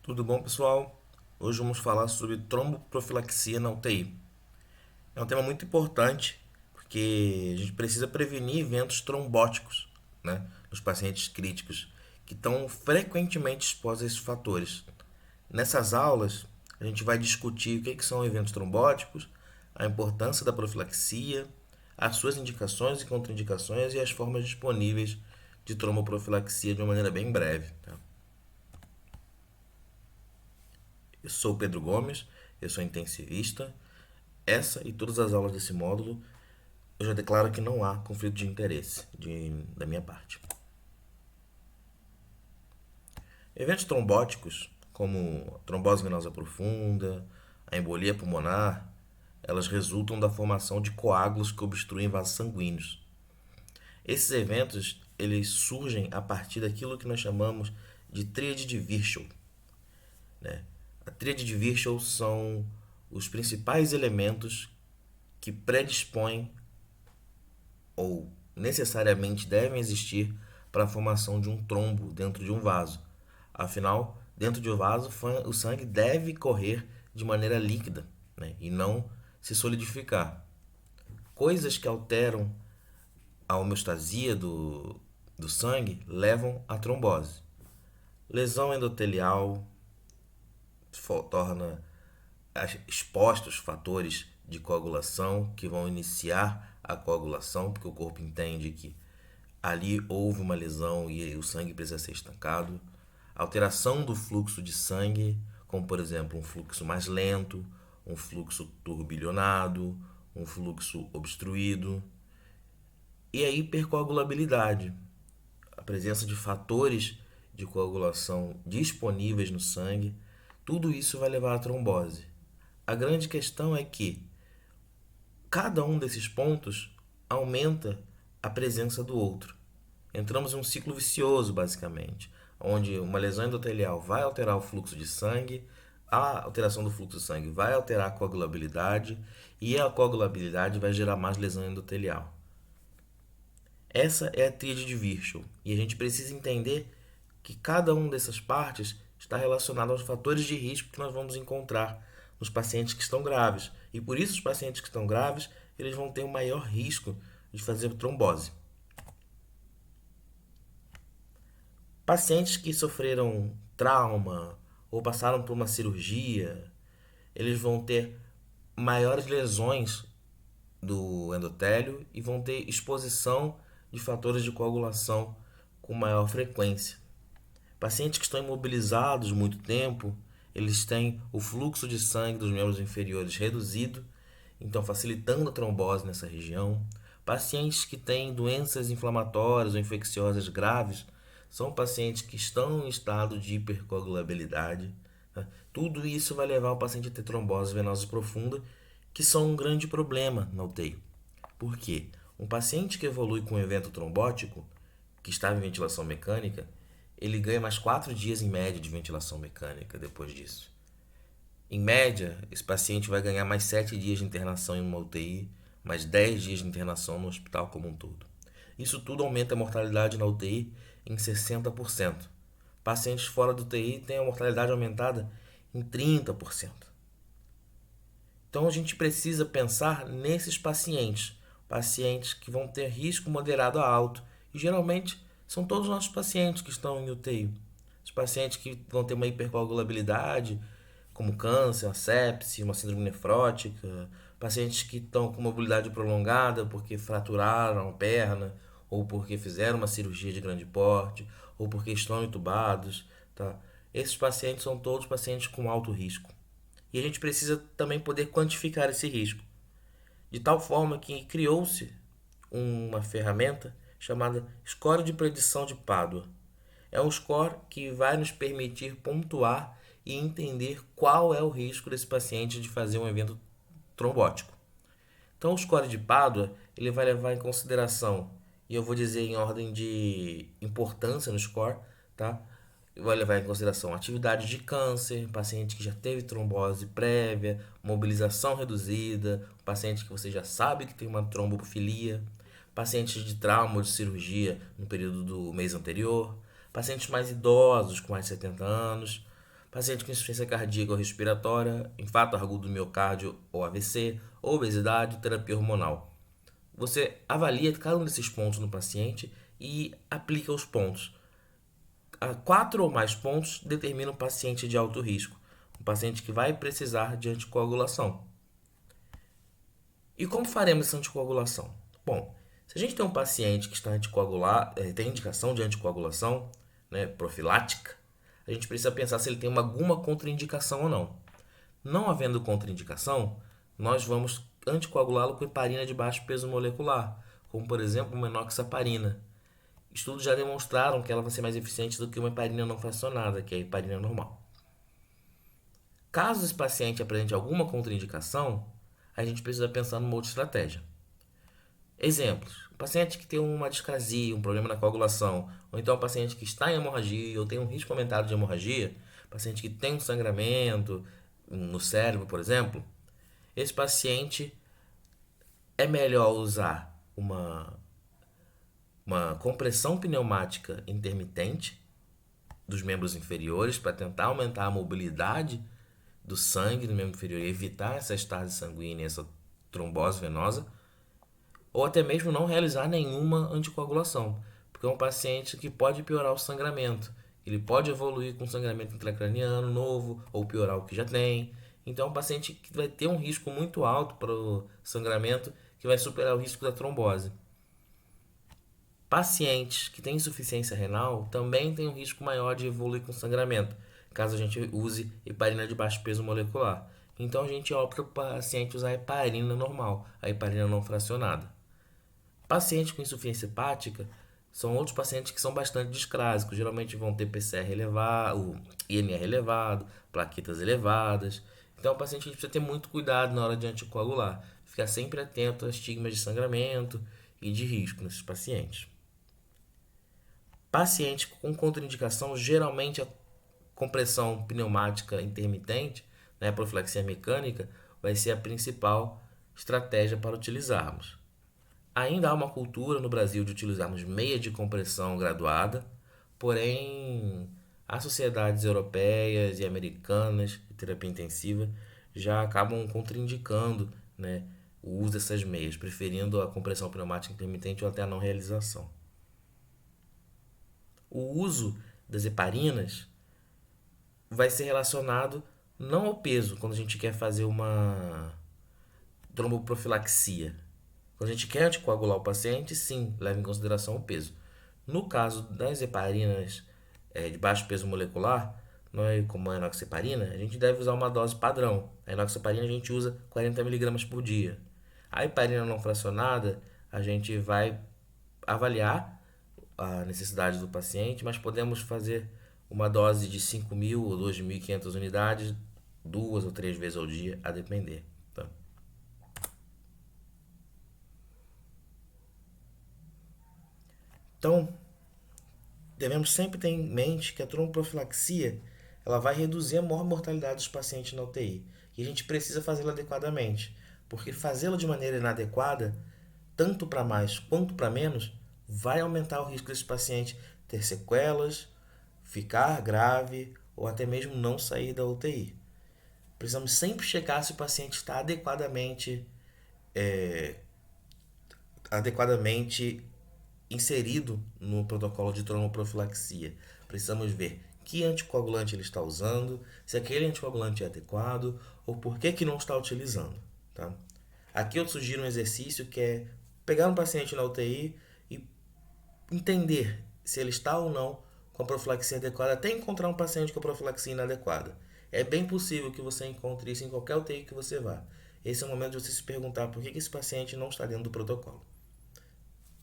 Tudo bom, pessoal? Hoje vamos falar sobre tromboprofilaxia na UTI. É um tema muito importante porque a gente precisa prevenir eventos trombóticos, né, nos pacientes críticos que estão frequentemente expostos a esses fatores. Nessas aulas, a gente vai discutir o que são eventos trombóticos, a importância da profilaxia, as suas indicações e contraindicações e as formas disponíveis de tromboprofilaxia de uma maneira bem breve. Tá? Eu sou o Pedro Gomes, eu sou intensivista. Essa e todas as aulas desse módulo eu já declaro que não há conflito de interesse da minha parte. Eventos trombóticos, como a trombose venosa profunda, a embolia pulmonar, elas resultam da formação de coágulos que obstruem vasos sanguíneos. Esses eventos eles surgem a partir daquilo que nós chamamos de tríade de Virchow. Né? A tríade de Virchow são os principais elementos que predispõem ou necessariamente devem existir para a formação de um trombo dentro de um vaso. Afinal, dentro de um vaso, o sangue deve correr de maneira líquida, né, e não se solidificar. Coisas que alteram a homeostasia do sangue levam à trombose. Lesão endotelial torna expostos fatores de coagulação que vão iniciar a coagulação, porque o corpo entende que ali houve uma lesão e o sangue precisa ser estancado. Alteração do fluxo de sangue, como por exemplo um fluxo mais lento, um fluxo turbilhonado, um fluxo obstruído. E a hipercoagulabilidade, a presença de fatores de coagulação disponíveis no sangue, tudo isso vai levar à trombose. A grande questão é que cada um desses pontos aumenta a presença do outro. Entramos em um ciclo vicioso, basicamente, onde uma lesão endotelial vai alterar o fluxo de sangue, a alteração do fluxo de sangue vai alterar a coagulabilidade e a coagulabilidade vai gerar mais lesão endotelial. Essa é a tríade de Virchow e a gente precisa entender que cada uma dessas partes está relacionado aos fatores de risco que nós vamos encontrar nos pacientes que estão graves. E por isso os pacientes que estão graves, eles vão ter um maior risco de fazer trombose. Pacientes que sofreram trauma ou passaram por uma cirurgia, eles vão ter maiores lesões do endotélio e vão ter exposição de fatores de coagulação com maior frequência. Pacientes que estão imobilizados muito tempo, eles têm o fluxo de sangue dos membros inferiores reduzido, então facilitando a trombose nessa região. Pacientes que têm doenças inflamatórias ou infecciosas graves são pacientes que estão em estado de hipercoagulabilidade. Tá? Tudo isso vai levar o paciente a ter trombose venosa profunda, que são um grande problema na UTI. Por quê? Um paciente que evolui com um evento trombótico, que estava em ventilação mecânica, ele ganha mais 4 dias em média de ventilação mecânica depois disso. Em média, esse paciente vai ganhar mais 7 dias de internação em uma UTI, mais 10 dias de internação no hospital como um todo. Isso tudo aumenta a mortalidade na UTI em 60%. Pacientes fora do UTI têm a mortalidade aumentada em 30%. Então a gente precisa pensar nesses pacientes, pacientes que vão ter risco moderado a alto. E geralmente são todos os nossos pacientes que estão em UTI. Os pacientes que vão ter uma hipercoagulabilidade, como câncer, uma sepse, uma síndrome nefrótica, pacientes que estão com mobilidade prolongada porque fraturaram a perna, ou porque fizeram uma cirurgia de grande porte, ou porque estão entubados. Tá? Esses pacientes são todos pacientes com alto risco. E a gente precisa também poder quantificar esse risco, de tal forma que criou-se uma ferramenta chamada Score de Predição de Padua. É um score que vai nos permitir pontuar e entender qual é o risco desse paciente de fazer um evento trombótico. Então, o score de Padua ele vai levar em consideração, e eu vou dizer em ordem de importância no score, tá? Vai levar em consideração atividade de câncer, paciente que já teve trombose prévia, mobilização reduzida, paciente que você já sabe que tem uma trombofilia, pacientes de trauma ou de cirurgia no período do mês anterior, pacientes mais idosos com mais de 70 anos, paciente com insuficiência cardíaca ou respiratória, infarto agudo do miocárdio ou AVC, obesidade, terapia hormonal. Você avalia cada um desses pontos no paciente e aplica os pontos. A 4 ou mais pontos determina um paciente de alto risco, um paciente que vai precisar de anticoagulação. E como faremos essa anticoagulação? Bom, se a gente tem um paciente que está tem indicação de anticoagulação, né, profilática, a gente precisa pensar se ele tem alguma contraindicação ou não. Não havendo contraindicação, nós vamos anticoagulá-lo com heparina de baixo peso molecular, como por exemplo uma enoxaparina. Estudos já demonstraram que ela vai ser mais eficiente do que uma heparina não fracionada, que é a heparina normal. Caso esse paciente apresente alguma contraindicação, a gente precisa pensar numa outra estratégia. Exemplos: um paciente que tem uma discrasia, um problema na coagulação, ou então um paciente que está em hemorragia ou tem um risco aumentado de hemorragia, paciente que tem um sangramento no cérebro, por exemplo, esse paciente é melhor usar uma compressão pneumática intermitente dos membros inferiores para tentar aumentar a mobilidade do sangue no membro inferior e evitar essa estase sanguínea, essa trombose venosa, ou até mesmo não realizar nenhuma anticoagulação, porque é um paciente que pode piorar o sangramento. Ele pode evoluir com sangramento intracraniano novo ou piorar o que já tem. Então é um paciente que vai ter um risco muito alto para o sangramento, que vai superar o risco da trombose. Pacientes que têm insuficiência renal também têm um risco maior de evoluir com sangramento, caso a gente use heparina de baixo peso molecular. Então a gente opta para o paciente usar a heparina normal, a heparina não fracionada. Pacientes com insuficiência hepática são outros pacientes que são bastante discrásicos, geralmente vão ter PCR elevado, INR elevado, plaquetas elevadas. Então o paciente a gente precisa ter muito cuidado na hora de anticoagular, ficar sempre atento a estigmas de sangramento e de risco nesses pacientes. Paciente com contraindicação, geralmente a compressão pneumática intermitente, né, a profilaxia mecânica, vai ser a principal estratégia para utilizarmos. Ainda há uma cultura no Brasil de utilizarmos meia de compressão graduada, porém as sociedades europeias e americanas de terapia intensiva já acabam contraindicando, né, o uso dessas meias, preferindo a compressão pneumática intermitente ou até a não realização. O uso das heparinas vai ser relacionado não ao peso, quando a gente quer fazer uma tromboprofilaxia. Quando a gente quer anticoagular o paciente, sim, leva em consideração o peso. No caso das heparinas de baixo peso molecular, como a enoxaparina, a gente deve usar uma dose padrão. A enoxaparina a gente usa 40 mg por dia. A heparina não fracionada, a gente vai avaliar a necessidade do paciente, mas podemos fazer uma dose de 5.000 ou 2.500 unidades 2 ou 3 vezes ao dia, a depender. Tá? Então, devemos sempre ter em mente que a tromboprofilaxia ela vai reduzir a maior mortalidade dos pacientes na UTI. E a gente precisa fazê-la adequadamente, porque fazê-la de maneira inadequada, tanto para mais quanto para menos, vai aumentar o risco desse paciente ter sequelas, ficar grave ou até mesmo não sair da UTI. Precisamos sempre checar se o paciente está adequadamente inserido no protocolo de tromboprofilaxia. Precisamos ver que anticoagulante ele está usando, se aquele anticoagulante é adequado ou por que não está utilizando. Tá? Aqui eu sugiro um exercício que é pegar um paciente na UTI e entender se ele está ou não com a profilaxia adequada, até encontrar um paciente com a profilaxia inadequada. É bem possível que você encontre isso em qualquer UTI que você vá. Esse é o momento de você se perguntar por que esse paciente não está dentro do protocolo.